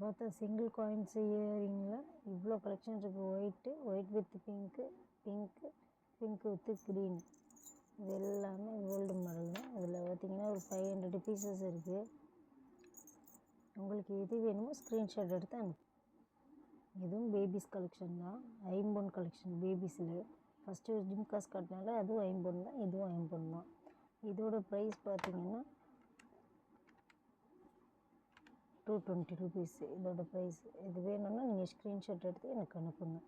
பார்த்தா single coins இயரிங்கில் இவ்வளோ collection இருக்குது. White with pink with green. இது எல்லாமே கோல்டு மாடல் தான். இதில் பார்த்திங்கன்னா ஒரு 500 பீசஸ் இருக்குது. உங்களுக்கு எது வேணுமோ ஸ்க்ரீன்ஷாட் எடுத்து அனுப்பு. இதுவும் பேபிஸ் கலெக்ஷன் தான், ஐம்பொன் கலெக்ஷன் பேபிஸில். ஃபஸ்ட்டு ஜிம்காஸ் காட்டினால அதுவும் ஐம்பொன் தான், இதுவும் ஐம்பொன் தான். இதோட ப்ரைஸ் பார்த்திங்கன்னா 220 ருபீஸ் இதோட ப்ரைஸ். இது வேணும்னா நீங்கள் ஸ்க்ரீன்ஷாட் எடுத்து எனக்கு அனுப்புங்க.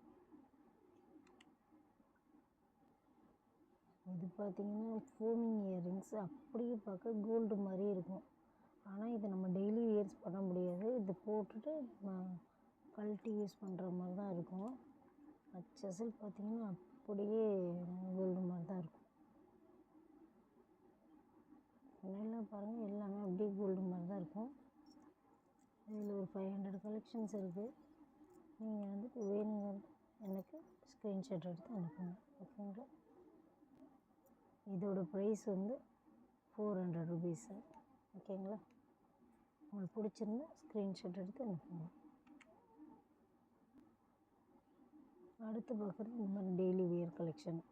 இது பார்த்திங்கன்னா ஃபோமிங் இயரிங்ஸ், அப்படியே பார்க்க கோல்டு மாதிரி இருக்கும். ஆனால் இதை நம்ம டெய்லி யூஸ் பண்ண முடியாது. இது போட்டுட்டு கழட்டி யூஸ் பண்ணுற மாதிரி தான் இருக்கும். அச்சசல் பார்த்திங்கன்னா அப்படியே கோல்டு மாதிரி தான் இருக்கும். எல்லாம் பாருங்கள், எல்லாமே அப்படியே கோல்டு மாதிரி தான் இருக்கும். இதில் ஒரு 500 கலெக்ஷன்ஸ் இருக்குது. நீங்கள் வந்துட்டு வேணுங்க எனக்கு ஸ்க்ரீன்ஷாட் எடுத்து அனுப்புங்க, ஓகேங்களா. இதோட ப்ரைஸ் வந்து 400 ருபீஸு, ஓகேங்களா. உங்களுக்கு பிடிச்சிருந்தா ஸ்க்ரீன்ஷாட் எடுத்து அனுப்புங்க. அடுத்து பார்க்குறது இந்த மாதிரி டெய்லி வியர் கலெக்ஷன்.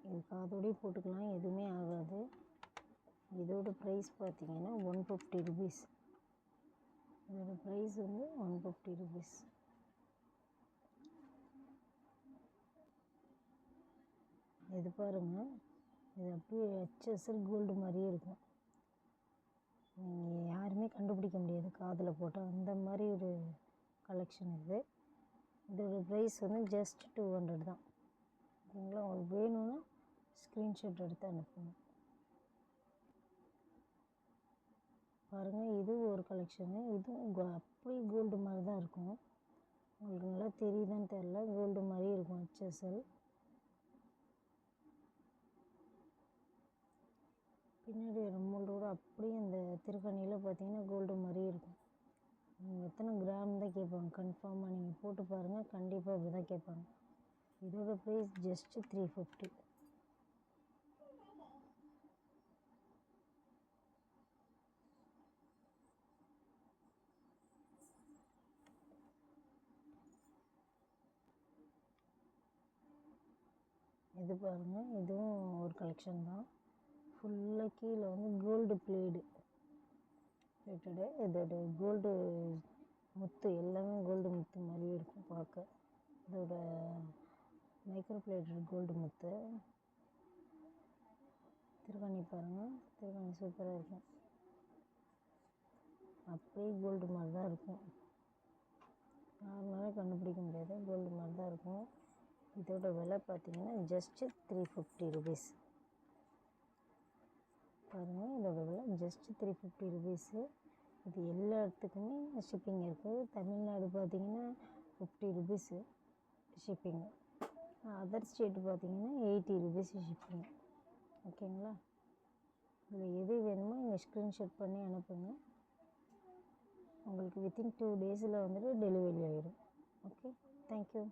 இது காதோடய போட்டுக்கலாம், எதுவுமே ஆகாது. இதோட ப்ரைஸ் பார்த்திங்கன்னா 150 ருபீஸ். இதோட ப்ரைஸ் வந்து 150 ருபீஸ். இது பாருங்கள், இது அப்படியே ஹெச்எஸ்எல் கோல்டு மாதிரியே இருக்கும். நீங்கள் யாருமே கண்டுபிடிக்க முடியாது காதில் போட்டால், அந்த மாதிரி ஒரு கலெக்ஷன் இது. இதோட ப்ரைஸ் வந்து ஜஸ்ட் 200 தான், ஓகேங்களா. உங்களுக்கு வேணும்னா ஸ்க்ரீன்ஷாட் எடுத்து அனுப்புங்க. பாருங்கள், இது ஒரு கலெக்ஷனு. இதுவும் அப்படியே கோல்டு மாதிரி தான் இருக்கும். உங்களுக்கு நல்லா தெரியுதான்னு தெரில, கோல்டு மாதிரி இருக்கும் HSL. பின்னாடி எமௌண்ட்டோட அப்படியே அந்த திருக்கணியில் பார்த்தீங்கன்னா கோல்டு மாதிரி இருக்கும். நீங்கள் எத்தனை கிராம் தான் கேட்பாங்க. கன்ஃபார்மாக நீங்கள் போட்டு பாருங்கள், கண்டிப்பாக அப்படி தான் கேட்பாங்க. இதோட ப்ரைஸ் ஜஸ்ட்டு 350. இது பாருங்கள், இதுவும் ஒரு கலெக்ஷன் தான். ஃபுல்லாக கீழே வந்து கோல்டு பிளேட்டடு. இதோட கோல்டு முத்து எல்லாமே கோல்டு முத்து மாதிரியே இருக்கும் பார்க்க. இதோட மைக்ரோ பிளேட்டட் கோல்டு முத்து. திருக்கணி பாருங்கள், திருக்கணி சூப்பராக இருக்கும். அப்படியே கோல்டு மாதிரி தான் இருக்கும். நார்மலாக கண்டுபிடிக்க முடியாது, கோல்டு மாதிரி தான் இருக்கும். இதோட விலை பார்த்தீங்கன்னா ஜஸ்ட்டு 350 ருபீஸ். பாருங்கள், இதோட விலை ஜஸ்ட்டு 350 ருபீஸு. இது எல்லா இடத்துக்குமே ஷிப்பிங் இருக்குது. தமிழ்நாடு பார்த்தீங்கன்னா 50 ருபீஸு ஷிப்பிங்கு. அதர் ஸ்டேட்டு பார்த்தீங்கன்னா 80 ருபீஸ் ஷிப்பிங். ஓகேங்களா? இதில் எது வேணுமோ நீங்கள் ஸ்க்ரீன்ஷாட் பண்ணி அனுப்புங்க. உங்களுக்கு வித்தின் 2 டேஸில் வந்துட்டு டெலிவரி ஆகிடும். Okay, thank you.